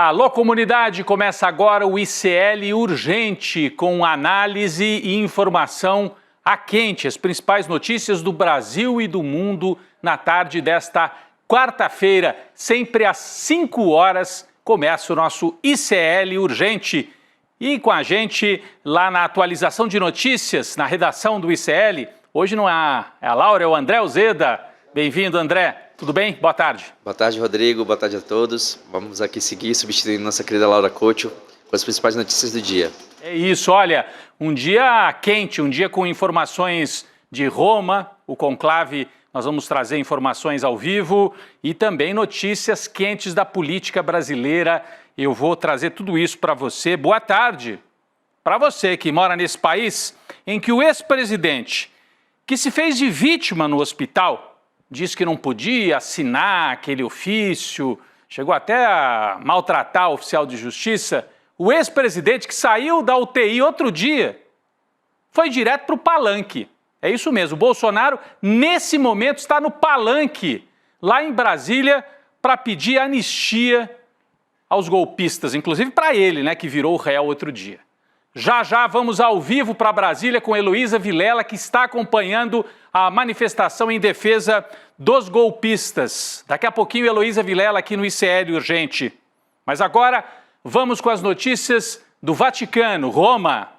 Alô, comunidade! Começa agora o ICL Urgente, com análise e informação a quente, as principais notícias do Brasil e do mundo na tarde desta quarta-feira. Sempre às 5 horas começa o nosso ICL Urgente. E com a gente lá na atualização de notícias, na redação do ICL, hoje não é a Laura, é o André Uzeda. Bem-vindo, André. Tudo bem? Boa tarde. Boa tarde, Rodrigo. Boa tarde a todos. Vamos aqui seguir substituindo nossa querida Laura Couto com as principais notícias do dia. É isso, olha, um dia quente, um dia com informações de Roma, o conclave, nós vamos trazer informações ao vivo e também notícias quentes da política brasileira. Eu vou trazer tudo isso para você. Boa tarde para você que mora nesse país em que o ex-presidente, que se fez de vítima no hospital, disse que não podia assinar aquele ofício, chegou até a maltratar o oficial de justiça. O ex-presidente que saiu da UTI outro dia foi direto para o palanque. É isso mesmo, o Bolsonaro, nesse momento, está no palanque, lá em Brasília, para pedir anistia aos golpistas, inclusive para ele, né, que virou réu outro dia. Já já vamos ao vivo para Brasília com Heloísa Vilela, que está acompanhando a manifestação em defesa dos golpistas. Daqui a pouquinho, Heloísa Vilela aqui no ICL Urgente. Mas agora, vamos com as notícias do Vaticano, Roma.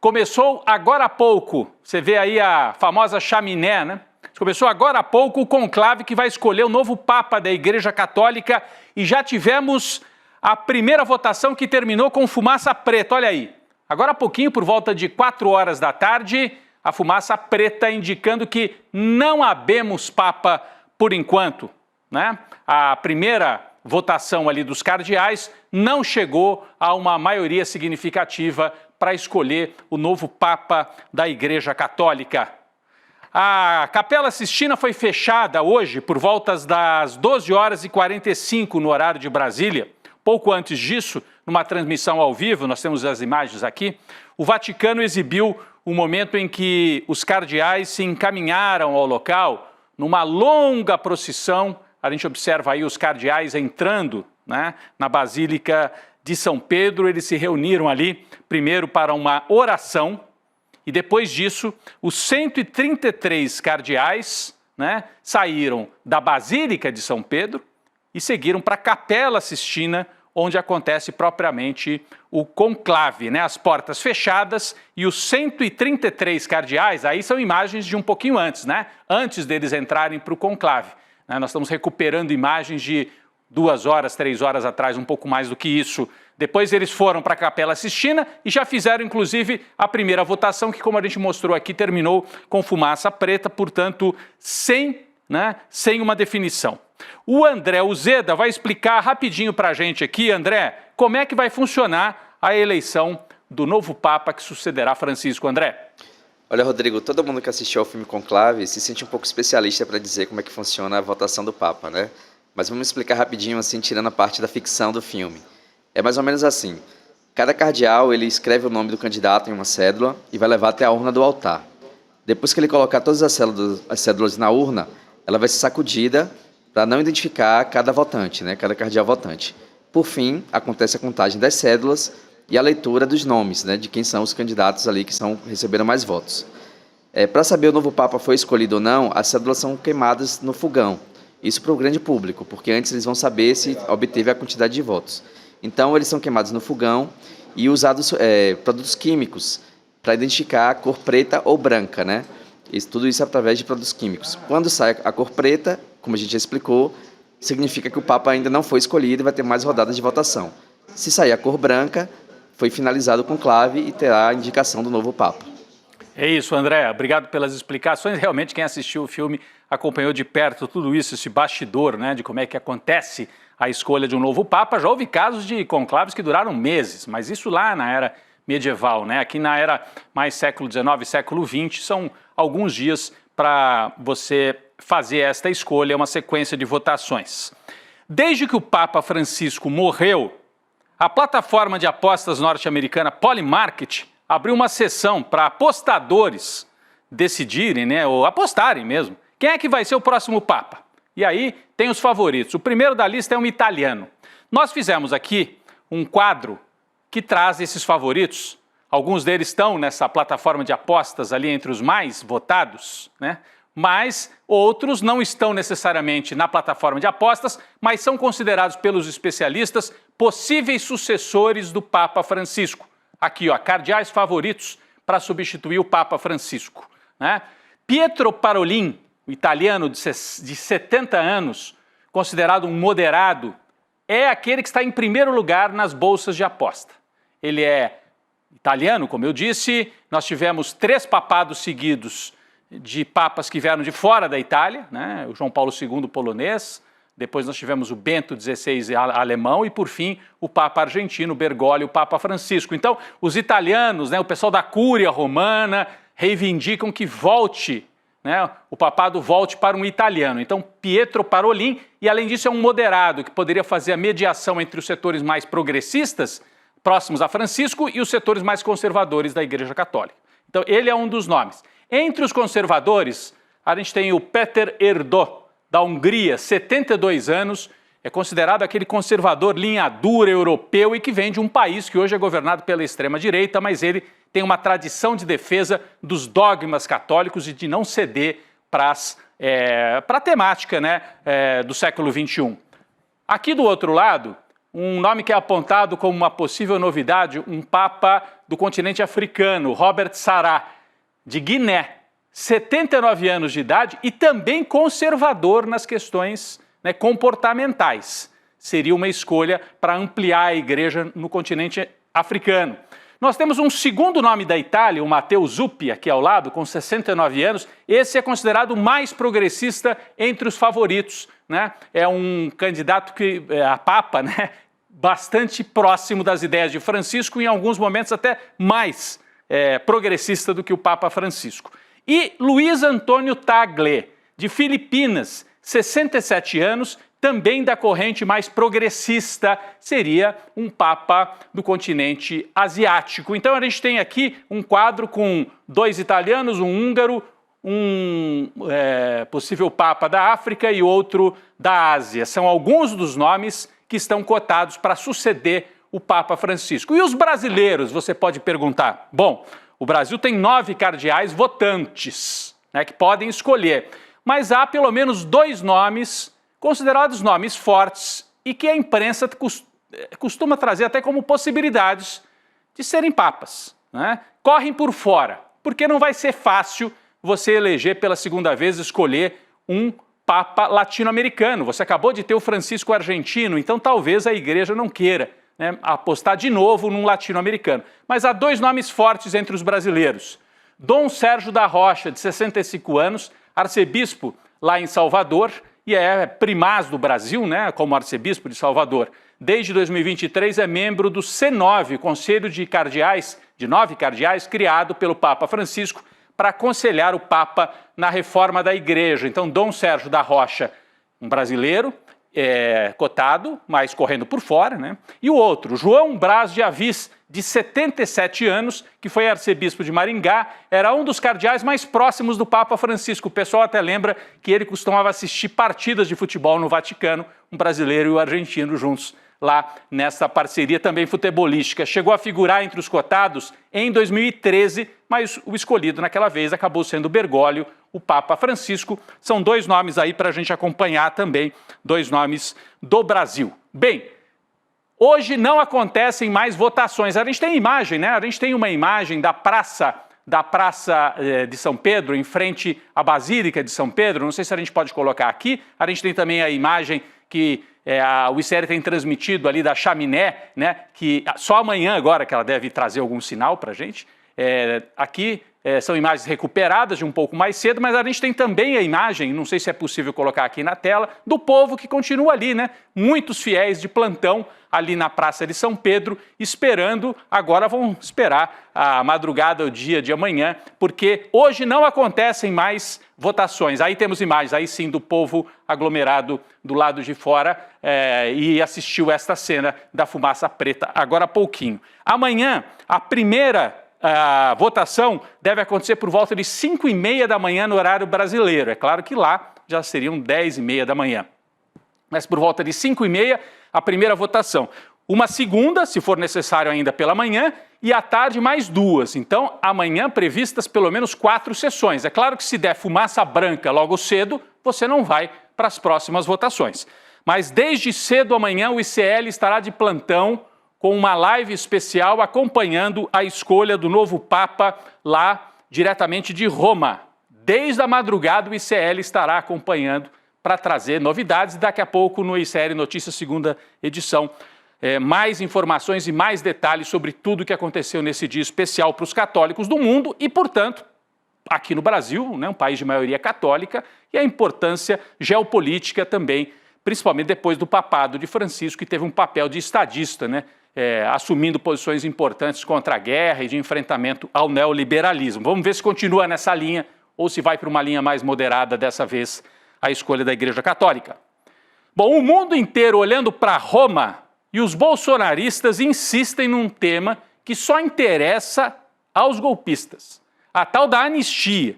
Começou agora há pouco, você vê aí a famosa chaminé, né? Começou agora há pouco o conclave que vai escolher o novo Papa da Igreja Católica e já tivemos a primeira votação que terminou com fumaça preta, olha aí. Agora há pouquinho, por volta de 4 horas da tarde, a fumaça preta indicando que não habemos Papa por enquanto, né? A primeira votação ali dos cardeais não chegou a uma maioria significativa para escolher o novo Papa da Igreja Católica. A Capela Sistina foi fechada hoje por voltas das 12 horas e 45 no horário de Brasília. Pouco antes disso, numa transmissão ao vivo, nós temos as imagens aqui, o Vaticano exibiu o momento em que os cardeais se encaminharam ao local, numa longa procissão. A gente observa aí os cardeais entrando, né, na Basílica de São Pedro. Eles se reuniram ali, primeiro para uma oração, e depois disso, os 133 cardeais, né, saíram da Basílica de São Pedro e seguiram para a Capela Sistina, onde acontece propriamente o conclave, né? As portas fechadas e os 133 cardeais, aí são imagens de um pouquinho antes, né? Antes deles entrarem para o conclave, né? Nós estamos recuperando imagens de 2 horas, 3 horas atrás, um pouco mais do que isso. Depois eles foram para a Capela Sistina e já fizeram, inclusive, a primeira votação, que, como a gente mostrou aqui, terminou com fumaça preta, portanto, sem uma definição. O André Uzeda vai explicar rapidinho para a gente aqui, André, como é que vai funcionar a eleição do novo Papa que sucederá Francisco. André. Olha, Rodrigo, todo mundo que assistiu ao filme Conclave se sente um pouco especialista para dizer como é que funciona a votação do Papa, né? Mas vamos explicar rapidinho, assim, tirando a parte da ficção do filme. É mais ou menos assim. Cada cardeal, ele escreve o nome do candidato em uma cédula e vai levar até a urna do altar. Depois que ele colocar todas as cédulas na urna, ela vai ser sacudida para não identificar cada votante, né, cada cardeal votante. Por fim, acontece a contagem das cédulas e a leitura dos nomes, né, de quem são os candidatos ali que receberam mais votos. Para saber o novo Papa foi escolhido ou não, as cédulas são queimadas no fogão. Isso para o grande público, porque antes eles vão saber se obteve a quantidade de votos. Então, eles são queimados no fogão e usados produtos químicos para identificar a cor preta ou branca, né? Tudo isso através de produtos químicos. Quando sai a cor preta, como a gente já explicou, significa que o Papa ainda não foi escolhido e vai ter mais rodadas de votação. Se sair a cor branca, foi finalizado o conclave e terá a indicação do novo Papa. É isso, André. Obrigado pelas explicações. Realmente, quem assistiu o filme acompanhou de perto tudo isso, esse bastidor, né, de como é que acontece a escolha de um novo Papa. Já houve casos de conclaves que duraram meses, mas isso lá na era medieval, né? Aqui na era mais século XIX, século XX, são alguns dias para você fazer esta escolha, uma sequência de votações. Desde que o Papa Francisco morreu, a plataforma de apostas norte-americana Polymarket abriu uma sessão para apostadores decidirem, né, ou apostarem mesmo, quem é que vai ser o próximo Papa. E aí tem os favoritos. O primeiro da lista é um italiano. Nós fizemos aqui um quadro que traz esses favoritos. Alguns deles estão nessa plataforma de apostas ali entre os mais votados, né? Mas outros não estão necessariamente na plataforma de apostas, mas são considerados pelos especialistas possíveis sucessores do Papa Francisco. Aqui, ó, cardeais favoritos para substituir o Papa Francisco, né? Pietro Parolin, o italiano de 70 anos, considerado um moderado, é aquele que está em primeiro lugar nas bolsas de aposta. Ele é italiano, como eu disse, nós tivemos 3 papados seguidos de papas que vieram de fora da Itália, né? O João Paulo II polonês, depois nós tivemos o Bento XVI alemão e, por fim, o Papa argentino, Bergoglio, o Papa Francisco. Então, os italianos, né, o pessoal da Cúria Romana, reivindicam que volte, né, o papado volte para um italiano. Então, Pietro Parolin, e além disso é um moderado que poderia fazer a mediação entre os setores mais progressistas, próximos a Francisco, e os setores mais conservadores da Igreja Católica. Então, ele é um dos nomes. Entre os conservadores, a gente tem o Péter Erdő, da Hungria, 72 anos, é considerado aquele conservador linha dura europeu e que vem de um país que hoje é governado pela extrema-direita, mas ele tem uma tradição de defesa dos dogmas católicos e de não ceder para a temática, né, do século XXI. Aqui do outro lado, um nome que é apontado como uma possível novidade, um papa do continente africano, Robert Sarah, de Guiné, 79 anos de idade e também conservador nas questões, né, comportamentais. Seria uma escolha para ampliar a igreja no continente africano. Nós temos um segundo nome da Itália, o Matteo Zuppi, aqui ao lado, com 69 anos. Esse é considerado o mais progressista entre os favoritos, né? É um candidato a papa, né, bastante próximo das ideias de Francisco, em alguns momentos até mais progressista do que o Papa Francisco. E Luiz Antônio Tagle, de Filipinas, 67 anos, também da corrente mais progressista, seria um papa do continente asiático. Então a gente tem aqui um quadro com 2 italianos, um húngaro, um possível papa da África e outro da Ásia. São alguns dos nomes que estão cotados para suceder o Papa Francisco. E os brasileiros, você pode perguntar? Bom, o Brasil tem 9 cardeais votantes, né, que podem escolher, mas há pelo menos 2 nomes considerados nomes fortes e que a imprensa costuma trazer até como possibilidades de serem papas, né? Correm por fora, porque não vai ser fácil você eleger pela segunda vez, escolher um papa latino-americano. Você acabou de ter o Francisco argentino, então talvez a igreja não queira, né, apostar de novo num latino-americano. Mas há 2 nomes fortes entre os brasileiros. Dom Sérgio da Rocha, de 65 anos, arcebispo lá em Salvador, e é primaz do Brasil, né, como arcebispo de Salvador. Desde 2023 é membro do C9, Conselho de Cardeais, de 9 cardeais, criado pelo Papa Francisco para aconselhar o Papa na reforma da igreja. Então, Dom Sérgio da Rocha, um brasileiro, cotado, mas correndo por fora, né? E o outro, João Braz de Avis, de 77 anos, que foi arcebispo de Maringá, era um dos cardeais mais próximos do Papa Francisco. O pessoal até lembra que ele costumava assistir partidas de futebol no Vaticano, um brasileiro e o argentino juntos lá nessa parceria também futebolística. Chegou a figurar entre os cotados em 2013, mas o escolhido naquela vez acabou sendo Bergoglio, o Papa Francisco. São 2 nomes aí para a gente acompanhar também, 2 nomes do Brasil. Bem, hoje não acontecem mais votações. A gente tem imagem, né? A gente tem uma imagem da praça de São Pedro, em frente à Basílica de São Pedro. Não sei se a gente pode colocar aqui. A gente tem também a imagem que o ICL tem transmitido ali da chaminé, né? Que só amanhã agora que ela deve trazer algum sinal para a gente. Aqui são imagens recuperadas de um pouco mais cedo, mas a gente tem também a imagem, não sei se é possível colocar aqui na tela, do povo que continua ali, né? Muitos fiéis de plantão ali na Praça de São Pedro, esperando, agora vão esperar a madrugada, o dia de amanhã, porque hoje não acontecem mais votações. Aí temos imagens, aí sim, do povo aglomerado do lado de fora e assistiu esta cena da fumaça preta agora há pouquinho. Amanhã, a primeira votação deve acontecer por volta de 5h30 da manhã no horário brasileiro. É claro que lá já seriam 10h30 da manhã. Mas por volta de 5h30, a primeira votação. Uma segunda, se for necessário ainda pela manhã, e à tarde mais 2. Então, amanhã previstas pelo menos 4 sessões. É claro que se der fumaça branca logo cedo, você não vai para as próximas votações. Mas desde cedo amanhã o ICL estará de plantão com uma live especial acompanhando a escolha do novo Papa lá diretamente de Roma. Desde a madrugada o ICL estará acompanhando para trazer novidades. Daqui a pouco no ICL Notícias, segunda edição, mais informações e mais detalhes sobre tudo o que aconteceu nesse dia especial para os católicos do mundo e, portanto, aqui no Brasil, né, um país de maioria católica, e a importância geopolítica também, principalmente depois do papado de Francisco, que teve um papel de estadista, né, assumindo posições importantes contra a guerra e de enfrentamento ao neoliberalismo. Vamos ver se continua nessa linha ou se vai para uma linha mais moderada, dessa vez, a escolha da Igreja Católica. Bom, o mundo inteiro olhando para Roma, e os bolsonaristas insistem num tema que só interessa aos golpistas, a tal da anistia.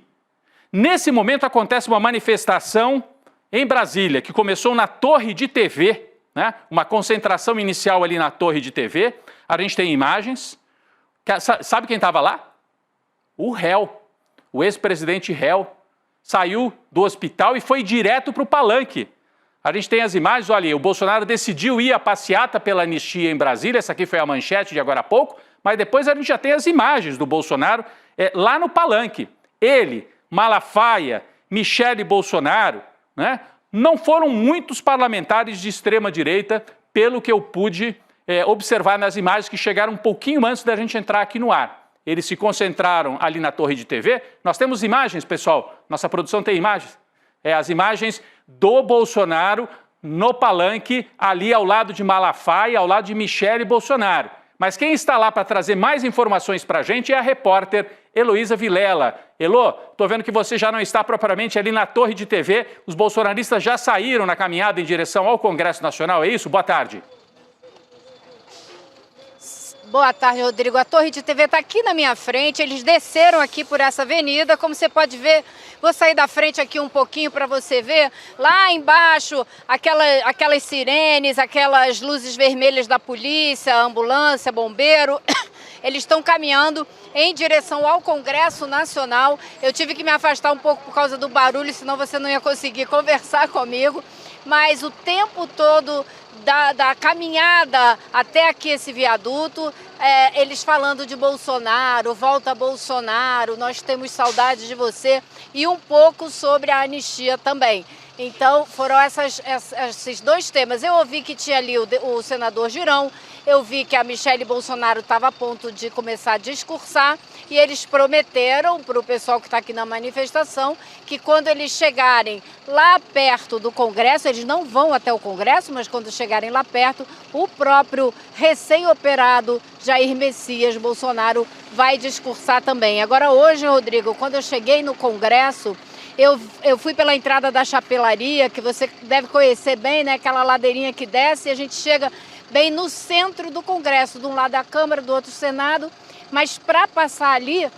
Nesse momento acontece uma manifestação em Brasília, que começou na Torre de TV, né? Uma concentração inicial ali na Torre de TV. A gente tem imagens. Sabe quem estava lá? O réu, o ex-presidente réu, saiu do hospital e foi direto para o palanque. A gente tem as imagens, olha aí, o Bolsonaro decidiu ir à passeata pela anistia em Brasília, essa aqui foi a manchete de agora há pouco, mas depois a gente já tem as imagens do Bolsonaro lá no palanque. Ele, Malafaia, Michele Bolsonaro, né? Não foram muitos parlamentares de extrema-direita, pelo que eu pude observar nas imagens que chegaram um pouquinho antes da gente entrar aqui no ar. Eles se concentraram ali na Torre de TV. Nós temos imagens, pessoal, nossa produção tem imagens. As imagens do Bolsonaro no palanque, ali ao lado de Malafaia, ao lado de Michele Bolsonaro. Mas quem está lá para trazer mais informações para a gente é a repórter Heloísa Vilela. Elô, estou vendo que você já não está propriamente ali na Torre de TV, os bolsonaristas já saíram na caminhada em direção ao Congresso Nacional, é isso? Boa tarde. Boa tarde, Rodrigo. A Torre de TV está aqui na minha frente, eles desceram aqui por essa avenida, como você pode ver, vou sair da frente aqui um pouquinho para você ver, lá embaixo, aquelas sirenes, aquelas luzes vermelhas da polícia, ambulância, bombeiro, eles estão caminhando em direção ao Congresso Nacional. Eu tive que me afastar um pouco por causa do barulho, senão você não ia conseguir conversar comigo, mas o tempo todo da caminhada até aqui esse viaduto, eles falando de Bolsonaro, volta Bolsonaro, nós temos saudade de você, e um pouco sobre a anistia também. Então foram esses dois temas. Eu ouvi que tinha ali o senador Girão, eu vi que a Michele Bolsonaro estava a ponto de começar a discursar, e eles prometeram para o pessoal que está aqui na manifestação que quando eles chegarem lá perto do Congresso, eles não vão até o Congresso, mas quando chegarem lá perto, o próprio recém-operado Jair Messias Bolsonaro vai discursar também. Agora hoje, Rodrigo, quando eu cheguei no Congresso, eu fui pela entrada da chapelaria, que você deve conhecer bem, né? Aquela ladeirinha que desce, e a gente chega bem no centro do Congresso, de um lado a Câmara, do outro o Senado, mas para passar ali,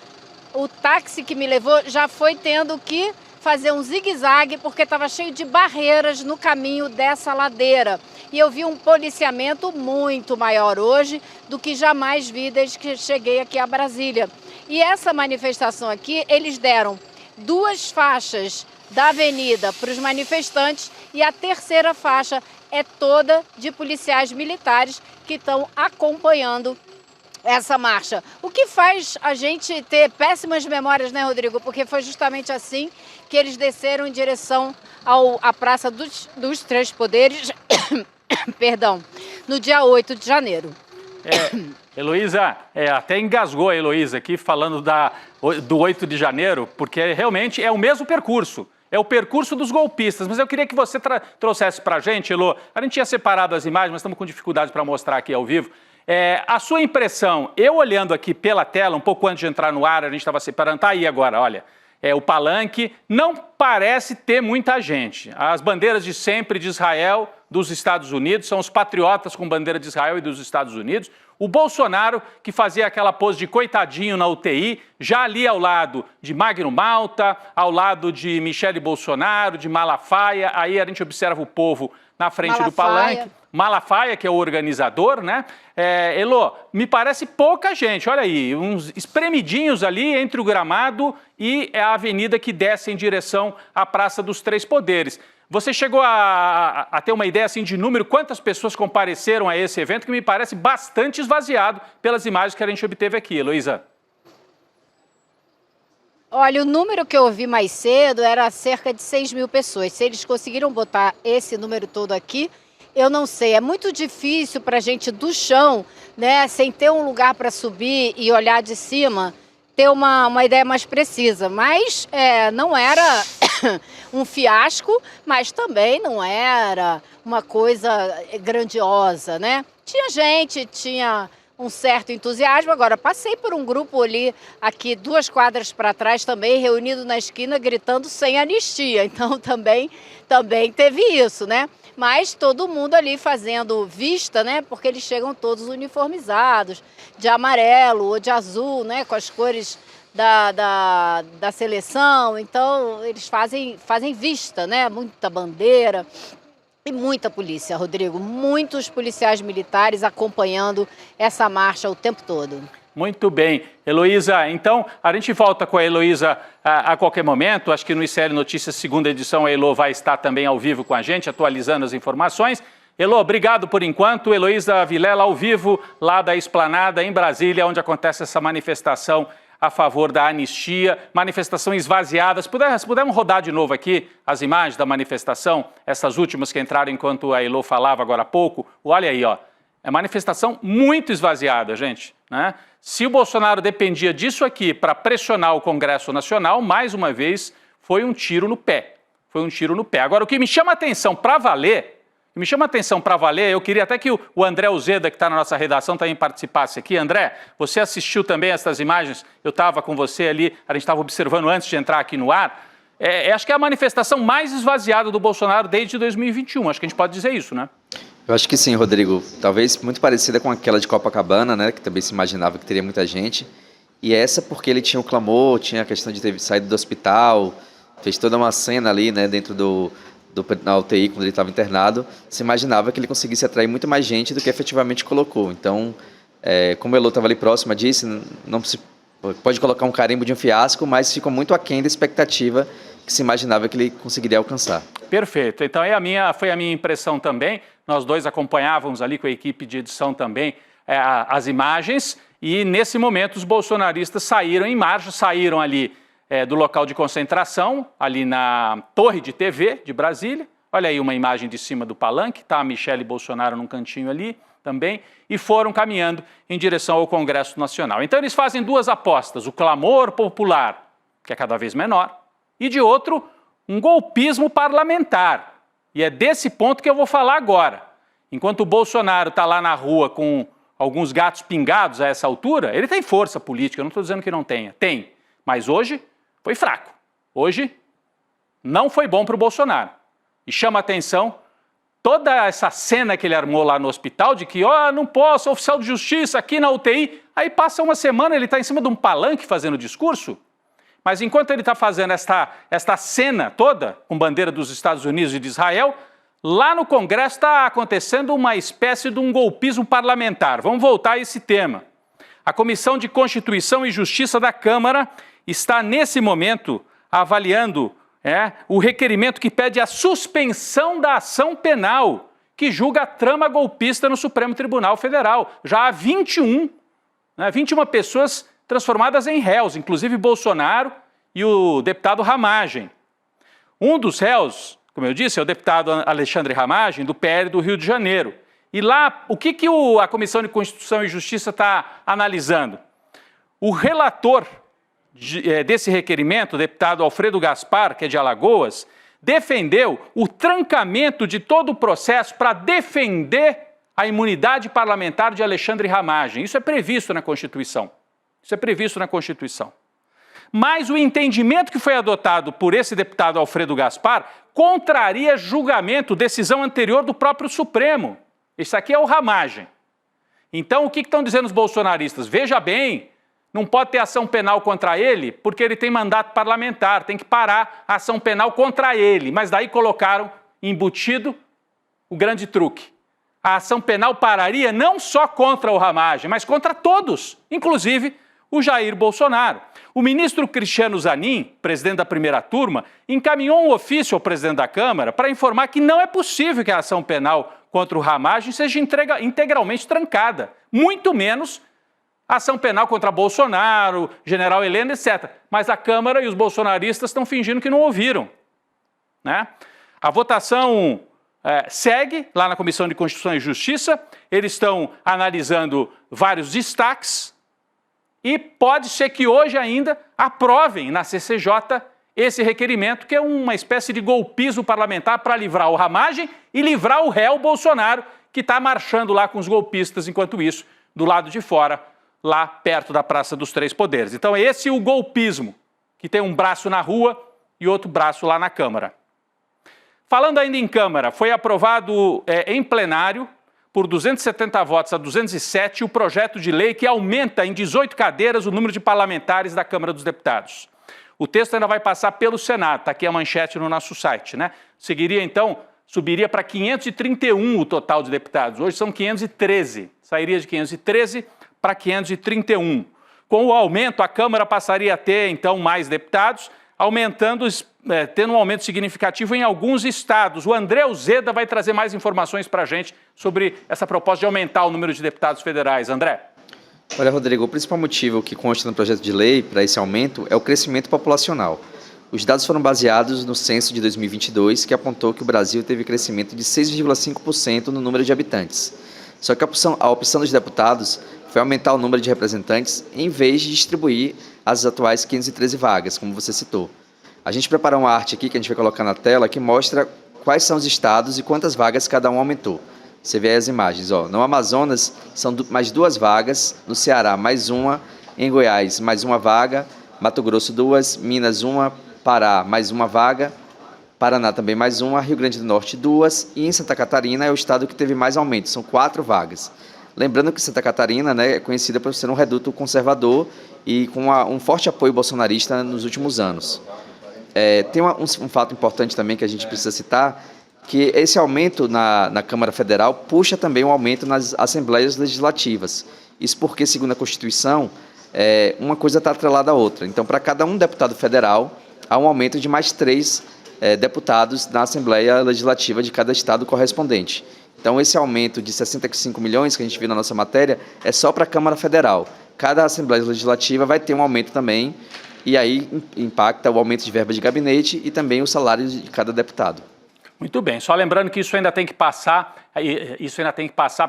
o táxi que me levou já foi tendo que fazer um zigue-zague, porque estava cheio de barreiras no caminho dessa ladeira. E eu vi um policiamento muito maior hoje do que jamais vi desde que cheguei aqui a Brasília. E essa manifestação aqui, eles deram 2 faixas da avenida para os manifestantes, e a terceira faixa é toda de policiais militares que estão acompanhando essa marcha. O que faz a gente ter péssimas memórias, né, Rodrigo? Porque foi justamente assim que eles desceram em direção à Praça dos Três Poderes, perdão, no dia 8 de janeiro. Heloísa, até engasgou a Heloísa aqui falando do 8 de janeiro, porque realmente é o mesmo percurso. É o percurso dos golpistas, mas eu queria que você trouxesse para a gente, Elô. A gente tinha separado as imagens, mas estamos com dificuldade para mostrar aqui ao vivo. A sua impressão, eu olhando aqui pela tela, um pouco antes de entrar no ar, a gente estava separando, está aí agora, olha. O palanque não parece ter muita gente. As bandeiras de sempre de Israel, dos Estados Unidos, são os patriotas com bandeira de Israel e dos Estados Unidos. O Bolsonaro, que fazia aquela pose de coitadinho na UTI, já ali ao lado de Magno Malta, ao lado de Michele Bolsonaro, de Malafaia, aí a gente observa o povo na frente do palanque. Malafaia, que é o organizador, né? Elô, me parece pouca gente, olha aí, uns espremidinhos ali entre o gramado e a avenida que desce em direção à Praça dos Três Poderes. Você chegou a ter uma ideia assim, de número, quantas pessoas compareceram a esse evento, que me parece bastante esvaziado pelas imagens que a gente obteve aqui, Heloísa? Olha, o número que eu vi mais cedo era cerca de 6 mil pessoas. Se eles conseguiram botar esse número todo aqui, eu não sei. É muito difícil para a gente do chão, né, sem ter um lugar para subir e olhar de cima, ter uma ideia mais precisa. Mas não era um fiasco, mas também não era uma coisa grandiosa, né? Tinha gente, tinha um certo entusiasmo. Agora, passei por um grupo ali, aqui 2 quadras para trás também, reunido na esquina, gritando sem anistia. Então, também teve isso, né? Mas todo mundo ali fazendo vista, né? Porque eles chegam todos uniformizados, de amarelo ou de azul, né? Com as cores da seleção. Então, eles fazem vista, né? Muita bandeira. E muita polícia, Rodrigo, muitos policiais militares acompanhando essa marcha o tempo todo. Muito bem. Heloísa, então, a gente volta com a Heloísa a qualquer momento. Acho que no ICL Notícias, segunda edição, a Elo vai estar também ao vivo com a gente, atualizando as informações. Elo, obrigado por enquanto. Heloísa Vilela, ao vivo, lá da Esplanada, em Brasília, onde acontece essa manifestação a favor da anistia, manifestação esvaziada. Se pudermos rodar de novo aqui as imagens da manifestação, essas últimas que entraram enquanto a Elo falava agora há pouco, olha aí, ó, é manifestação muito esvaziada, gente, né? Se o Bolsonaro dependia disso aqui para pressionar o Congresso Nacional, mais uma vez, foi um tiro no pé, Agora, o que me chama a atenção para valer, eu queria até que o André Uzeda, que está na nossa redação, também participasse aqui. André, você assistiu também essas imagens? Eu estava com você ali, a gente estava observando antes de entrar aqui no ar. Acho que é a manifestação mais esvaziada do Bolsonaro desde 2021, acho que a gente pode dizer isso, né? Eu acho que sim, Rodrigo. Talvez muito parecida com aquela de Copacabana, né? Que também se imaginava que teria muita gente. E essa porque ele tinha o clamor, tinha a questão de ter saído do hospital, fez toda uma cena ali, né? Dentro na UTI, quando ele estava internado, se imaginava que ele conseguisse atrair muito mais gente do que efetivamente colocou. Então, como o Elo estava ali próxima disse, não se pode colocar um carimbo de um fiasco, mas ficou muito aquém da expectativa que se imaginava que ele conseguiria alcançar. Perfeito. Então, foi a minha impressão também. Nós dois acompanhávamos ali com a equipe de edição também as imagens e, nesse momento, os bolsonaristas saíram em marcha, saíram ali do local de concentração, ali na Torre de TV de Brasília. Olha aí uma imagem de cima do palanque, está a Michele Bolsonaro num cantinho ali também, e foram caminhando em direção ao Congresso Nacional. Então eles fazem 2 apostas, o clamor popular, que é cada vez menor, e de outro, um golpismo parlamentar. E é desse ponto que eu vou falar agora. Enquanto o Bolsonaro está lá na rua com alguns gatos pingados a essa altura, ele tem força política, eu não estou dizendo que não tenha, tem, mas hoje foi fraco. Hoje não foi bom para o Bolsonaro. E chama a atenção toda essa cena que ele armou lá no hospital, de que, não posso, oficial de justiça aqui na UTI. Aí passa uma semana, ele está em cima de um palanque fazendo discurso. Mas enquanto ele está fazendo esta cena toda, com bandeira dos Estados Unidos e de Israel, lá no Congresso está acontecendo uma espécie de um golpismo parlamentar. Vamos voltar a esse tema. A Comissão de Constituição e Justiça da Câmara está, nesse momento, avaliando o requerimento que pede a suspensão da ação penal que julga a trama golpista no Supremo Tribunal Federal. Já há 21 pessoas transformadas em réus, inclusive Bolsonaro e o deputado Ramagem. Um dos réus, como eu disse, é o deputado Alexandre Ramagem, do PL do Rio de Janeiro. E lá, o que a Comissão de Constituição e Justiça está analisando? O relator desse requerimento, o deputado Alfredo Gaspar, que é de Alagoas, defendeu o trancamento de todo o processo para defender a imunidade parlamentar de Alexandre Ramagem. Isso é previsto na Constituição. Mas o entendimento que foi adotado por esse deputado Alfredo Gaspar contraria julgamento, decisão anterior do próprio Supremo. Isso aqui é o Ramagem. Então, o que estão dizendo os bolsonaristas? Veja bem, não pode ter ação penal contra ele porque ele tem mandato parlamentar, tem que parar a ação penal contra ele. Mas daí colocaram embutido o grande truque. a ação penal pararia não só contra o Ramagem, mas contra todos, inclusive o Jair Bolsonaro. O ministro Cristiano Zanin, presidente da primeira turma, encaminhou um ofício ao presidente da Câmara para informar que não é possível que a ação penal contra o Ramagem seja integralmente trancada, muito menos a ação penal contra Bolsonaro, general Heleno, etc. Mas a Câmara e os bolsonaristas estão fingindo que não ouviram, né? A votação segue lá na Comissão de Constituição e Justiça, eles estão analisando vários destaques e pode ser que hoje ainda aprovem na CCJ esse requerimento, que é uma espécie de golpismo parlamentar para livrar o Ramagem e livrar o réu Bolsonaro, que está marchando lá com os golpistas, enquanto isso, do lado de fora, lá perto da Praça dos Três Poderes. Então esse é o golpismo, que tem um braço na rua e outro braço lá na Câmara. Falando ainda em Câmara, foi aprovado em plenário, por 270 votos a 207, o projeto de lei que aumenta em 18 cadeiras o número de parlamentares da Câmara dos Deputados. O texto ainda vai passar pelo Senado, está aqui a manchete no nosso site, né? Seguiria então, subiria para 531 o total de deputados, hoje são 513, sairia de 513 para 531. Com o aumento, a Câmara passaria a ter então mais deputados, tendo um aumento significativo em alguns estados. O André Uzeda vai trazer mais informações para a gente sobre essa proposta de aumentar o número de deputados federais. André? Olha, Rodrigo, o principal motivo que consta no projeto de lei para esse aumento é o crescimento populacional. Os dados foram baseados no censo de 2022, que apontou que o Brasil teve crescimento de 6,5% no número de habitantes. Só que a opção dos deputados foi aumentar o número de representantes em vez de distribuir as atuais 513 vagas, como você citou. A gente preparou uma arte aqui que a gente vai colocar na tela que mostra quais são os estados e quantas vagas cada um aumentou. Você vê aí as imagens, ó. No Amazonas são mais 2 vagas, no Ceará mais 1, em Goiás mais 1 vaga, Mato Grosso 2, Minas 1, Pará mais 1 vaga, Paraná também mais 1, Rio Grande do Norte 2 e em Santa Catarina é o estado que teve mais aumento, são 4 vagas. Lembrando que Santa Catarina, né, é conhecida por ser um reduto conservador e com um forte apoio bolsonarista nos últimos anos. Tem um fato importante também que a gente precisa citar, que esse aumento na Câmara Federal puxa também um aumento nas Assembleias Legislativas. Isso porque, segundo a Constituição, uma coisa está atrelada à outra. Então, para cada um deputado federal, há um aumento de mais 3 deputados na Assembleia Legislativa de cada estado correspondente. Então, esse aumento de 65 milhões que a gente viu na nossa matéria é só para a Câmara Federal. Cada Assembleia Legislativa vai ter um aumento também, e aí impacta o aumento de verba de gabinete e também o salário de cada deputado. Muito bem, só lembrando que isso ainda tem que passar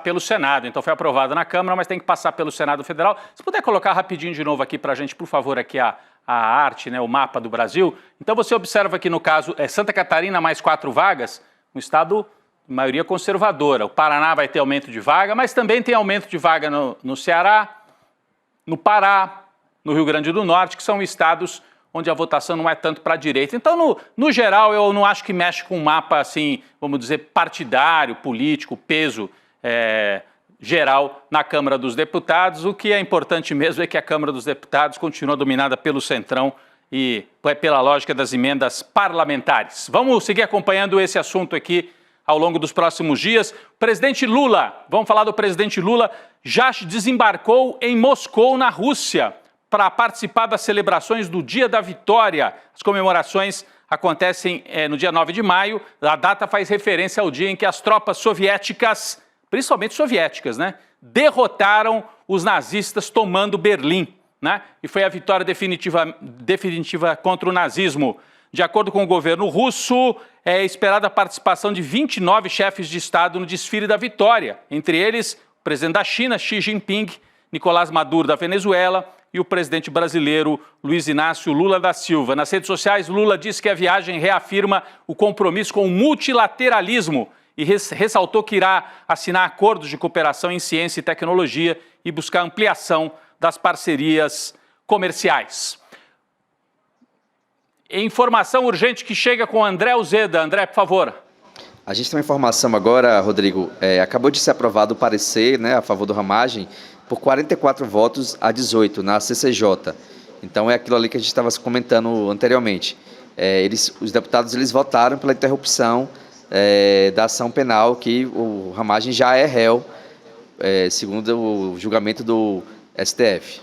pelo Senado. Então foi aprovado na Câmara, mas tem que passar pelo Senado Federal. Se puder colocar rapidinho de novo aqui para a gente, por favor, aqui a arte, né, o mapa do Brasil. Então você observa que no caso Santa Catarina mais 4 vagas, um estado de maioria conservadora. O Paraná vai ter aumento de vaga, mas também tem aumento de vaga no Ceará, no Pará, no Rio Grande do Norte, que são estados onde a votação não é tanto para a direita. Então, no geral, eu não acho que mexe com um mapa, assim, vamos dizer, partidário, político, peso geral na Câmara dos Deputados. O que é importante mesmo é que a Câmara dos Deputados continua dominada pelo Centrão e pela lógica das emendas parlamentares. Vamos seguir acompanhando esse assunto aqui ao longo dos próximos dias. O presidente Lula, vamos falar do presidente Lula, já desembarcou em Moscou, na Rússia, para participar das celebrações do Dia da Vitória. As comemorações acontecem no dia 9 de maio. A data faz referência ao dia em que as tropas soviéticas, principalmente soviéticas, né, derrotaram os nazistas tomando Berlim, né? E foi a vitória definitiva contra o nazismo. De acordo com o governo russo, é esperada a participação de 29 chefes de Estado no desfile da vitória, entre eles o presidente da China, Xi Jinping, Nicolás Maduro da Venezuela e o presidente brasileiro Luiz Inácio Lula da Silva. Nas redes sociais, Lula disse que a viagem reafirma o compromisso com o multilateralismo e ressaltou que irá assinar acordos de cooperação em ciência e tecnologia e buscar ampliação das parcerias comerciais. Informação urgente que chega com André Uzeda. André, por favor. A gente tem uma informação agora, Rodrigo. Acabou de ser aprovado o parecer, né, a favor do Ramagem por 44 votos a 18 na CCJ. Então é aquilo ali que a gente estava comentando anteriormente. Os deputados votaram pela interrupção da ação penal que o Ramagem já é réu, segundo o julgamento do STF.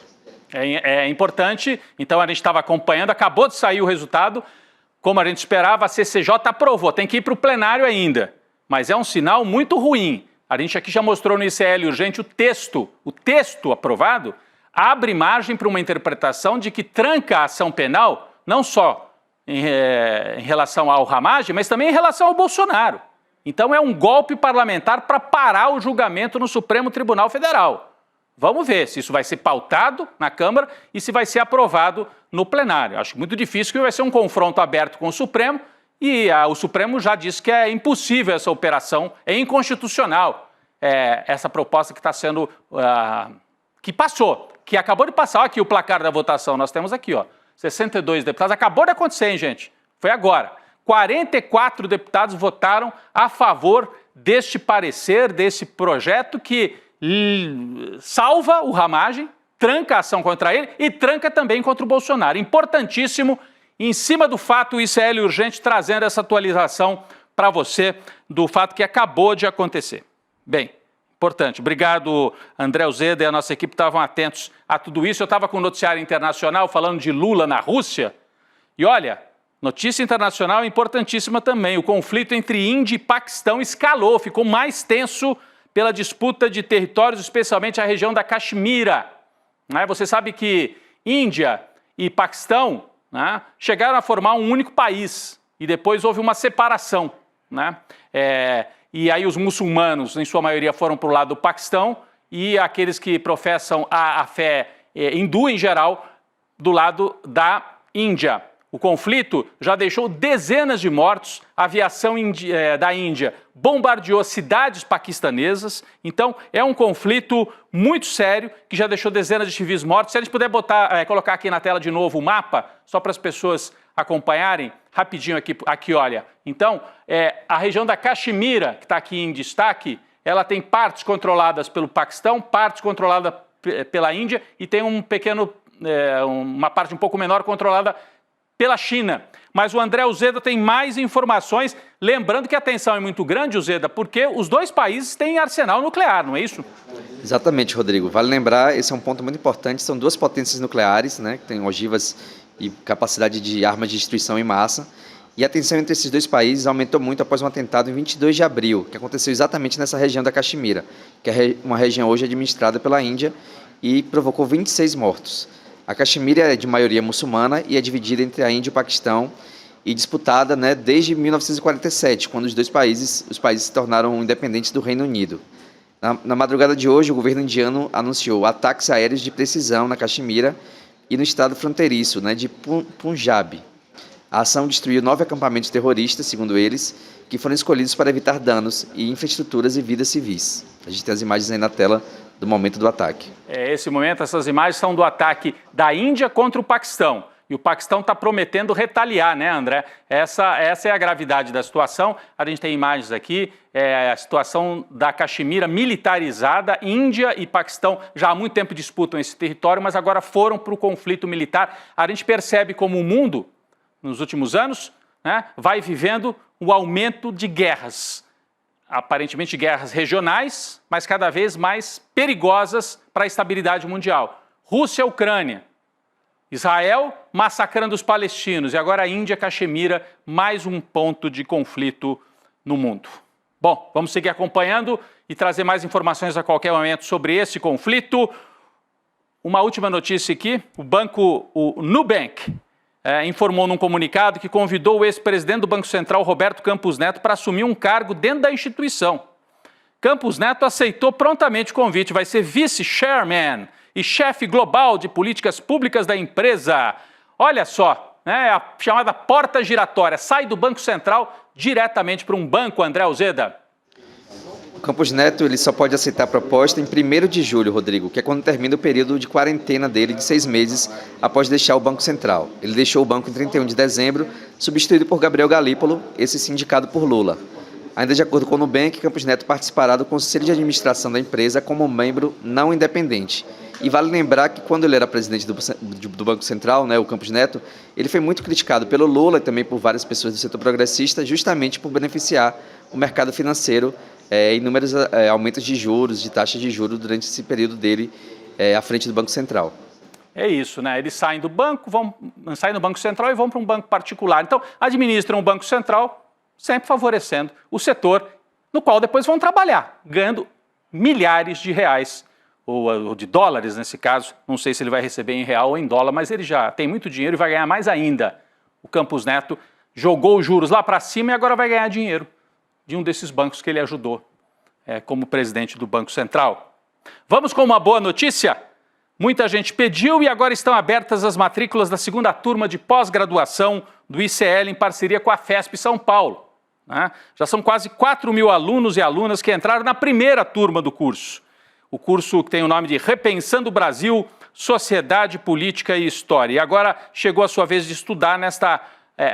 É importante, então a gente estava acompanhando, acabou de sair o resultado, como a gente esperava, a CCJ aprovou, tem que ir para o plenário ainda, mas é um sinal muito ruim. A gente aqui já mostrou no ICL urgente o texto aprovado, abre margem para uma interpretação de que tranca a ação penal, não só em relação ao Ramagem, mas também em relação ao Bolsonaro. Então é um golpe parlamentar para parar o julgamento no Supremo Tribunal Federal. Vamos ver se isso vai ser pautado na Câmara e se vai ser aprovado no plenário. Acho muito difícil que vai ser um confronto aberto com o Supremo e o Supremo já disse que é impossível essa operação, é inconstitucional essa proposta que está sendo, que passou, que acabou de passar. Aqui o placar da votação, nós temos aqui, 62 deputados, acabou de acontecer, hein, gente? Foi agora. 44 deputados votaram a favor deste parecer, desse projeto que salva o Ramagem, tranca a ação contra ele e tranca também contra o Bolsonaro. Importantíssimo, em cima do fato, o ICL urgente trazendo essa atualização para você do fato que acabou de acontecer. Bem, importante. Obrigado, André Uzeda e a nossa equipe estavam atentos a tudo isso. Eu estava com o noticiário internacional falando de Lula na Rússia e olha, notícia internacional importantíssima também. O conflito entre Índia e Paquistão escalou, ficou mais tenso pela disputa de territórios, especialmente a região da Caxemira. Você sabe que Índia e Paquistão chegaram a formar um único país e depois houve uma separação. E aí os muçulmanos, em sua maioria, foram para o lado do Paquistão e aqueles que professam a fé hindu, em geral, do lado da Índia. O conflito já deixou dezenas de mortos, a aviação da Índia bombardeou cidades paquistanesas, então é um conflito muito sério que já deixou dezenas de civis mortos. Se a gente puder colocar aqui na tela de novo o mapa, só para as pessoas acompanharem, rapidinho aqui olha. Então, a região da Caxemira, que está aqui em destaque, ela tem partes controladas pelo Paquistão, partes controladas pela Índia e tem uma parte um pouco menor controlada pela China. Mas o André Uzeda tem mais informações, lembrando que a tensão é muito grande, Uzeda, porque os dois países têm arsenal nuclear, não é isso? Exatamente, Rodrigo. Vale lembrar, esse é um ponto muito importante, são duas potências nucleares, que têm ogivas e capacidade de armas de destruição em massa, e a tensão entre esses dois países aumentou muito após um atentado em 22 de abril, que aconteceu exatamente nessa região da Caxemira, que é uma região hoje administrada pela Índia e provocou 26 mortos. A Caxemira é de maioria muçulmana e é dividida entre a Índia e o Paquistão e disputada desde 1947, quando os países se tornaram independentes do Reino Unido. Na madrugada de hoje, o governo indiano anunciou ataques aéreos de precisão na Caxemira e no estado fronteiriço de Punjab. A ação destruiu 9 acampamentos terroristas, segundo eles, que foram escolhidos para evitar danos em infraestruturas e vidas civis. A gente tem as imagens aí na tela do momento do ataque. Esse momento, essas imagens são do ataque da Índia contra o Paquistão. E o Paquistão está prometendo retaliar, né, André? Essa é a gravidade da situação. A gente tem imagens aqui, a situação da Caxemira militarizada. Índia e Paquistão já há muito tempo disputam esse território, mas agora foram para o conflito militar. A gente percebe como o mundo, nos últimos anos, vai vivendo o aumento de guerras. Aparentemente guerras regionais, mas cada vez mais perigosas para a estabilidade mundial. Rússia, Ucrânia, Israel massacrando os palestinos e agora a Índia, Caxemira, mais um ponto de conflito no mundo. Bom, vamos seguir acompanhando e trazer mais informações a qualquer momento sobre esse conflito. Uma última notícia aqui, o Nubank, informou num comunicado que convidou o ex-presidente do Banco Central, Roberto Campos Neto, para assumir um cargo dentro da instituição. Campos Neto aceitou prontamente o convite, vai ser vice-chairman e chefe global de políticas públicas da empresa. Olha só, a chamada porta giratória, sai do Banco Central diretamente para um banco, André Uzeda. O Campos Neto ele só pode aceitar a proposta em 1º de julho, Rodrigo, que é quando termina o período de quarentena dele de 6 meses após deixar o Banco Central. Ele deixou o banco em 31 de dezembro, substituído por Gabriel Galípolo, esse sim indicado por Lula. Ainda de acordo com o Nubank, Campos Neto participará do Conselho de Administração da empresa como membro não independente E vale lembrar que quando ele era presidente do Banco Central, né, o Campos Neto, ele foi muito criticado pelo Lula e também por várias pessoas do setor progressista, justamente por beneficiar o mercado financeiro em inúmeros aumentos de juros, de taxas de juros durante esse período dele à frente do Banco Central. É isso, né? Eles saem do banco, saem do Banco Central e vão para um banco particular. Então, administram o Banco Central, sempre favorecendo o setor, no qual depois vão trabalhar, ganhando milhares de reais, ou de dólares nesse caso. Não sei se ele vai receber em real ou em dólar, mas ele já tem muito dinheiro e vai ganhar mais ainda. O Campos Neto jogou os juros lá para cima e agora vai ganhar dinheiro de um desses bancos que ele ajudou como presidente do Banco Central. Vamos com uma boa notícia? Muita gente pediu e agora estão abertas as matrículas da segunda turma de pós-graduação do ICL em parceria com a FESP São Paulo. Né? Já são quase 4.000 alunos e alunas que entraram na primeira turma do curso. O curso que tem o nome de Repensando o Brasil, Sociedade, Política e História. E agora chegou a sua vez de estudar nesta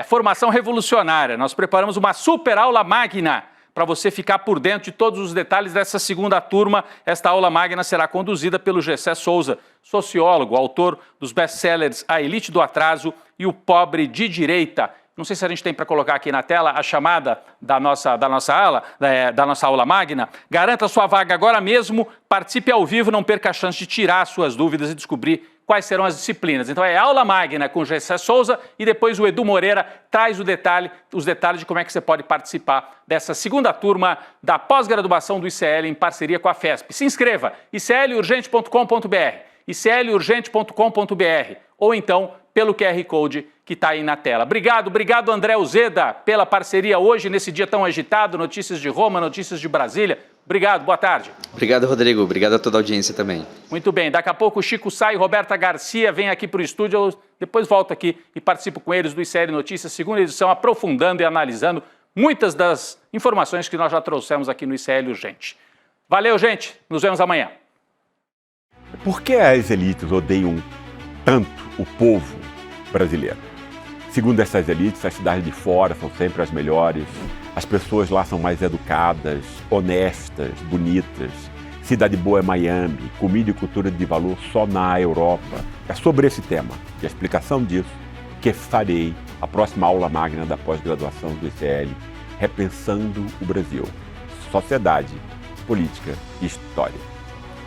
formação revolucionária. Nós preparamos uma super aula magna para você ficar por dentro de todos os detalhes dessa segunda turma. Esta aula magna será conduzida pelo Gessé Souza, sociólogo, autor dos best-sellers A Elite do Atraso e O Pobre de Direita. Não sei se a gente tem para colocar aqui na tela a chamada da nossa aula magna. Garanta sua vaga agora mesmo, participe ao vivo, não perca a chance de tirar suas dúvidas e descobrir quais serão as disciplinas. Então é aula magna com o Gessé Souza e depois o Edu Moreira traz os detalhes de como é que você pode participar dessa segunda turma da pós-graduação do ICL em parceria com a FESP. Se inscreva, iclurgente.com.br, iclurgente.com.br ou então pelo QR Code que está aí na tela. Obrigado André Uzeda pela parceria hoje nesse dia tão agitado, notícias de Roma, notícias de Brasília. Obrigado, boa tarde. Obrigado, Rodrigo. Obrigado a toda a audiência também. Muito bem, daqui a pouco o Chico Sá e Roberta Garcia vêm aqui para o estúdio, eu depois volto aqui e participo com eles do ICL Notícias, segunda edição, aprofundando e analisando muitas das informações que nós já trouxemos aqui no ICL Urgente. Valeu, gente, nos vemos amanhã. Por que as elites odeiam tanto o povo brasileiro? Segundo essas elites, as cidades de fora são sempre as melhores, as pessoas lá são mais educadas, honestas, bonitas. Cidade boa é Miami, comida e cultura de valor só na Europa. É sobre esse tema e a explicação disso que farei a próxima aula magna da pós-graduação do ICL, Repensando o Brasil, Sociedade, Política e História.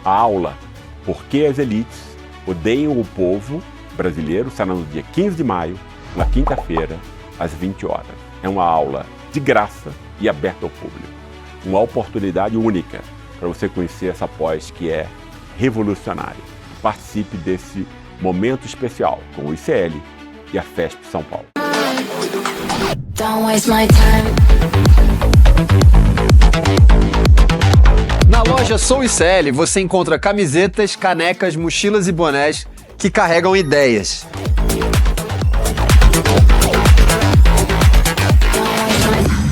A aula Por que as elites odeiam o povo brasileiro será no dia 15 de maio, na quinta-feira, às 20 horas. É uma aula de graça e aberta ao público. Uma oportunidade única para você conhecer essa pós que é revolucionária. Participe desse momento especial com o ICL e a FESP São Paulo. Na loja Sou ICL você encontra camisetas, canecas, mochilas e bonés que carregam ideias.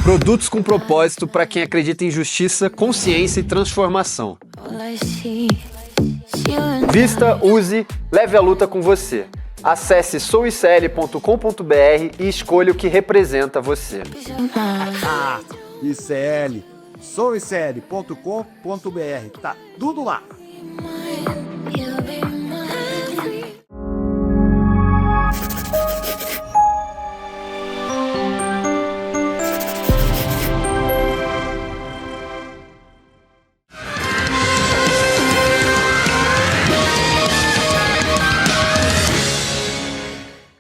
Produtos com propósito para quem acredita em justiça, consciência e transformação. Vista, use, leve a luta com você. Acesse souicl.com.br e escolha o que representa você. ICL, souicl.com.br, tá tudo lá.